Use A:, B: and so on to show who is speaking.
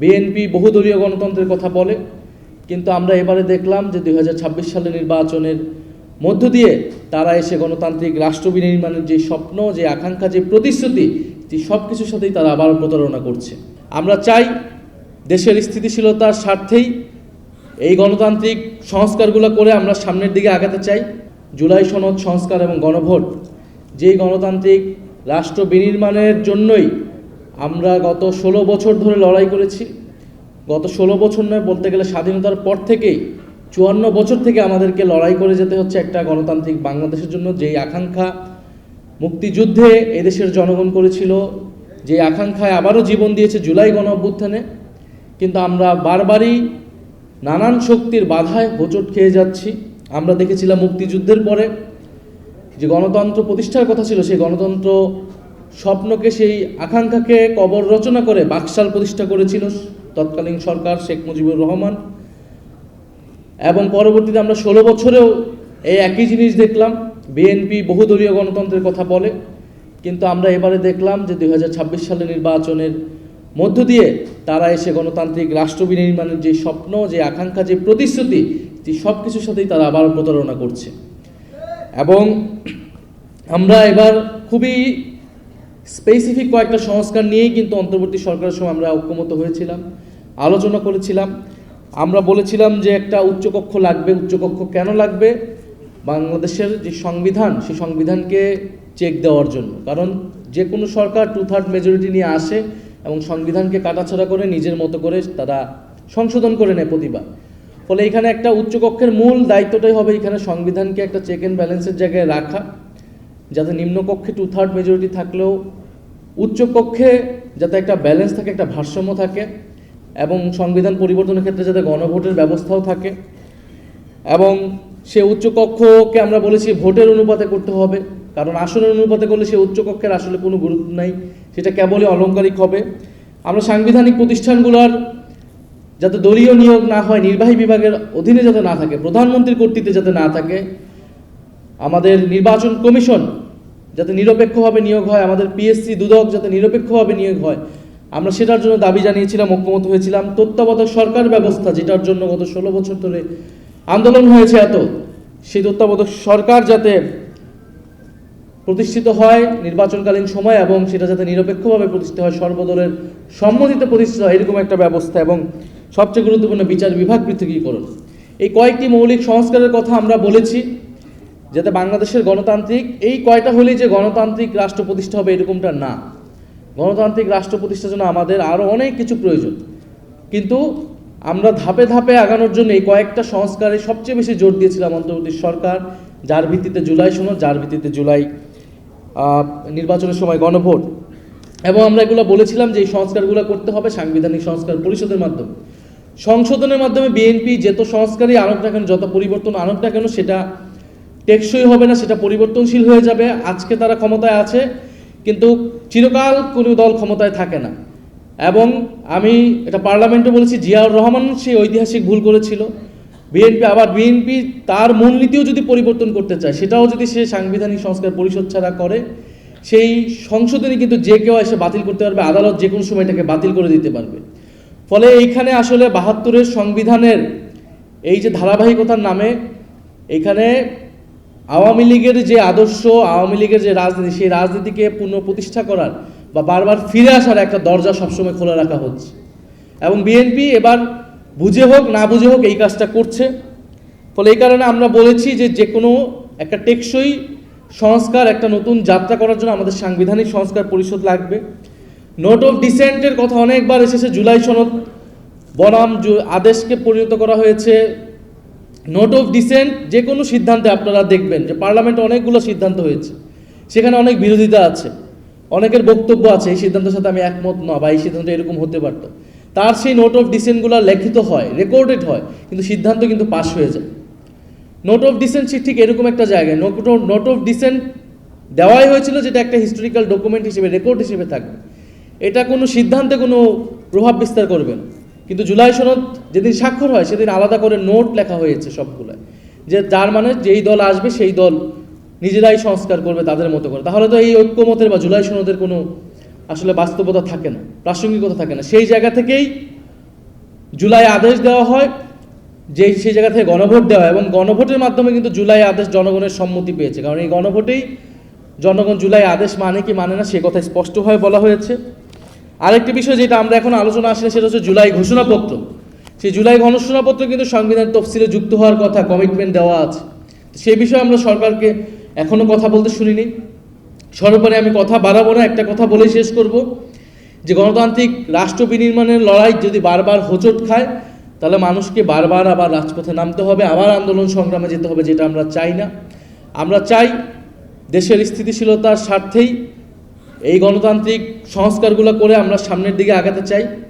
A: BNP বহুদলীয় গণতন্ত্রের কথা বলে, কিন্তু আমরা এবারে দেখলাম যে 2026 সালের নির্বাচনের মধ্য দিয়ে তারা এসে গণতান্ত্রিক রাষ্ট্র বিনির্মাণের যে স্বপ্ন, যে আকাঙ্ক্ষা, যে প্রতিশ্রুতি, যে সব কিছুর সাথেই তারা আবার প্রতারণা করছে। আমরা চাই দেশের স্থিতিশীলতার স্বার্থেই এই গণতান্ত্রিক সংস্কারগুলো করে আমরা সামনের দিকে আগাতে চাই। জুলাই সনদ সংস্কার এবং গণভোট, যেই গণতান্ত্রিক রাষ্ট্র বিনির্মাণের জন্যই আমরা গত 16 বছর ধরে লড়াই করেছি। গত 16 বছর নয়, বলতে গেলে স্বাধীনতার পর থেকেই 54 বছর থেকে আমাদেরকে লড়াই করে যেতে হচ্ছে একটা গণতান্ত্রিক বাংলাদেশের জন্য। যেই আকাঙ্ক্ষা মুক্তিযুদ্ধে এদেশের জনগণ করেছিল, যে আকাঙ্ক্ষায় আবারও জীবন দিয়েছে জুলাই গণ অভ্যুত্থানে, কিন্তু আমরা বারবারই নানান শক্তির বাধায় হোঁচট খেয়ে যাচ্ছি। আমরা দেখেছিলাম মুক্তিযুদ্ধের পরে যে গণতন্ত্র প্রতিষ্ঠার কথা ছিল, সেই গণতন্ত্র স্বপ্নকে, সেই আকাঙ্ক্ষাকে কবর রচনা করে বাকশাল প্রতিষ্ঠা করেছিল তৎকালীন সরকার, শেখ মুজিবুর রহমান। এবং পরবর্তীতে আমরা 16 বছরেও এই একই জিনিস দেখলাম। বিএনপি বহুদলীয় গণতন্ত্রের কথা বলে, কিন্তু আমরা এবারে দেখলাম যে 2026 সালের নির্বাচনের মধ্য দিয়ে তারা এসে গণতান্ত্রিক রাষ্ট্র বিনির্মাণের যে স্বপ্ন, যে আকাঙ্ক্ষা, যে প্রতিশ্রুতি, যে সব কিছুর সাথেই তারা আবার প্রতারণা করছে। এবং আমরা এবার খুবই স্পেসিফিক কয়েকটা সংস্কার নিয়েই কিন্তু অন্তর্বর্তী সরকারের সময় আমরা ঐক্যমত হয়েছিলাম, আলোচনা করেছিলাম। আমরা বলেছিলাম যে একটা উচ্চকক্ষ লাগবে। উচ্চকক্ষ কেন লাগবে? বাংলাদেশের যে সংবিধান, সেই সংবিধানকে চেক দেওয়ার জন্য। কারণ যে কোনো সরকার 2/3 মেজরিটি নিয়ে আসে এবং সংবিধানকে কাটাছাড়া করে নিজের মতো করে তারা সংশোধন করে নেয় প্রতিবার। ফলে এখানে একটা উচ্চকক্ষের মূল দায়িত্বটাই হবে এখানে সংবিধানকে একটা চেক অ্যান্ড ব্যালেন্সের জায়গায় রাখা, যাতে নিম্নকক্ষে 2/3 মেজরিটি থাকলেও উচ্চকক্ষে যাতে একটা ব্যালেন্স থাকে, একটা ভারসাম্য থাকে, এবং সংবিধান পরিবর্তনের ক্ষেত্রে যাতে গণভোটের ব্যবস্থাও থাকে। এবং সে উচ্চকক্ষকে আমরা বলেছি ভোটের অনুপাতে করতে হবে, কারণ আসনের অনুপাতে করলে সে উচ্চকক্ষের আসলে কোনো গুরুত্ব নাই, সেটা কেবলই অলংকারিক হবে। আমরা সাংবিধানিক প্রতিষ্ঠানগুলোর যাতে দলীয় নিয়োগ না হয়, নির্বাহী বিভাগের অধীনে যাতে না থাকে, প্রধানমন্ত্রীর কর্তৃত্বে যাতে না থাকে, আমাদের নির্বাচন কমিশন যাতে নিরপেক্ষভাবে নিয়োগ হয়, আমাদের পিএসসি দুদক যাতে নিরপেক্ষভাবে নিয়োগ হয়, আমরা সেটার জন্য দাবি জানিয়েছিলাম, ঐক্যমত হয়েছিলাম। তত্ত্বাবধায়ক সরকার ব্যবস্থা, যেটার জন্য গত 16 বছর ধরে আন্দোলন হয়েছে এত, সেই তত্ত্বাবধায়ক সরকার যাতে প্রতিষ্ঠিত হয় নির্বাচনকালীন সময়, এবং সেটা যাতে নিরপেক্ষভাবে প্রতিষ্ঠিত হয়, সর্বদলের সম্মতিতে প্রতিষ্ঠিত হয়, এরকম একটা ব্যবস্থা। এবং সবচেয়ে গুরুত্বপূর্ণ বিচার বিভাগ পৃথকীকরণ। এই কয়েকটি মৌলিক সংস্কারের কথা আমরা বলেছি, যাতে বাংলাদেশের গণতান্ত্রিক এই কয়টা হলেই যে গণতান্ত্রিক রাষ্ট্র প্রতিষ্ঠা হবে এরকমটা না। গণতান্ত্রিক রাষ্ট্র প্রতিষ্ঠার জন্য আমাদের আরও অনেক কিছু প্রয়োজন, কিন্তু আমরা ধাপে ধাপে আগানোর জন্য এই কয়েকটা সংস্কারে সবচেয়ে বেশি জোর দিয়েছিলাম অন্তর্বর্তী সরকার, যার ভিত্তিতে জুলাই সনদ, যার ভিত্তিতে জুলাই নির্বাচনের সময় গণভোট। এবং আমরা এগুলো বলেছিলাম যে এই সংস্কারগুলো করতে হবে সাংবিধানিক সংস্কার পরিষদের মাধ্যমে। সংশোধনের মাধ্যমে বিএনপি যত সংস্কারই আনুক না কেন, যত পরিবর্তন আনুক না কেন, সেটা টেকসই হবে না, সেটা পরিবর্তনশীল হয়ে যাবে। আজকে তারা ক্ষমতায় আছে, কিন্তু চিরকাল কোনো দল ক্ষমতায় থাকে না। এবং আমি এটা পার্লামেন্টে বলেছি, জিয়াউর রহমান সেই ঐতিহাসিক ভুল করেছিল। বিএনপি তার মূলনীতিও যদি পরিবর্তন করতে চায়, সেটাও যদি সে সাংবিধানিক সংস্কার পরিষদ ছাড়া করে, সেই সংশোধনী কিন্তু যে কেউ এসে বাতিল করতে পারবে, আদালত যে কোনো সময় এটাকে বাতিল করে দিতে পারবে। ফলে এইখানে আসলে 72-এর সংবিধানের এই যে ধারাবাহিকতার নামে এখানে আওয়ামী লীগের যে আদর্শ, আওয়ামী লীগের যে রাজনীতি, সেই রাজনীতিকে পুনঃপ্রতিষ্ঠা করার বা বারবার ফিরে আসার একটা দরজা সবসময় খোলা রাখা হচ্ছে। এবং বিএনপি এবার বুঝে হোক না বুঝে হোক এই কাজটা করছে। ফলে এই কারণে আমরা বলেছি যে যে কোনো একটা টেকসই সংস্কার, একটা নতুন যাত্রা করার জন্য আমাদের সাংবিধানিক সংস্কার পরিষদ লাগবে। নোট অফ ডিসেন্টের কথা অনেকবার এসেছে, জুলাই সনদ বনাম আদেশকে পরিণত করা হয়েছে। নোট অফ ডিসেন্ট যে কোনো সিদ্ধান্তে আপনারা দেখবেন যে পার্লামেন্টে অনেকগুলো সিদ্ধান্ত হয়েছে, সেখানে অনেক বিরোধিতা আছে, অনেকের বক্তব্য আছে এই সিদ্ধান্তের সাথে আমি একমত না, বা এই সিদ্ধান্ত এরকম হতে পারত। তার সেই নোট অফ ডিসেন্টগুলো লিখিত হয়, রেকর্ডেড হয়, কিন্তু সিদ্ধান্ত কিন্তু পাস হয়ে যায়। নোট অফ ডিসেন্ট ঠিক এরকম একটা জায়গায় নোট অফ ডিসেন্ট দেওয়াই হয়েছিল, যেটা একটা হিস্টোরিক্যাল ডকুমেন্ট হিসেবে, রেকর্ড হিসেবে থাকবে। এটা কোনো সিদ্ধান্তে কোনো প্রভাব বিস্তার করবে না। কিন্তু জুলাই সনদ যেদিন স্বাক্ষর হয় সেদিন আলাদা করে নোট লেখা হয়েছে সবগুলো, যে যার মানে যেই দল আসবে সেই দল নিজেরাই সংস্কার করবে তাদের মতো করে। তাহলে তো এই ঐক্যমতের বা জুলাই সনদের কোনো আসলে বাস্তবতা থাকে না, প্রাসঙ্গিকতা থাকে না। সেই জায়গা থেকেই জুলাই আদেশ দেওয়া হয়, সেই জায়গা থেকে গণভোট দেওয়া হয় এবং গণভোটের মাধ্যমে কিন্তু জুলাই আদেশ জনগণের সম্মতি পেয়েছে, কারণ এই গণভোটেই জনগণ জুলাই আদেশ মানে কি মানে না সে কথা স্পষ্টভাবে বলা হয়েছে। আরেকটি বিষয় যেটা আমরা এখন আলোচনা আসলে সেটা হচ্ছে জুলাই ঘোষণাপত্র। সেই জুলাই ঘোষণাপত্র কিন্তু সংবিধান তফসিলে যুক্ত হওয়ার কথা, কমিটমেন্ট দেওয়া আছে। সেই বিষয়ে আমরা সরকারকে এখনও কথা বলতে শুনিনি। সর্বোপরি আমি কথা বাড়াবো না, একটা কথা বলেই শেষ করব যে গণতান্ত্রিক রাষ্ট্র বিনির্মাণের লড়াই যদি বারবার হোঁচট খায় তাহলে মানুষকে বারবার আবার রাজপথে নামতে হবে, আবার আন্দোলন সংগ্রামে যেতে হবে, যেটা আমরা চাই না। আমরা চাই দেশের স্থিতিশীলতার স্বার্থেই এই গণতান্ত্রিক সংস্কারগুলো করে আমরা সামনের দিকে আগাতে চাই।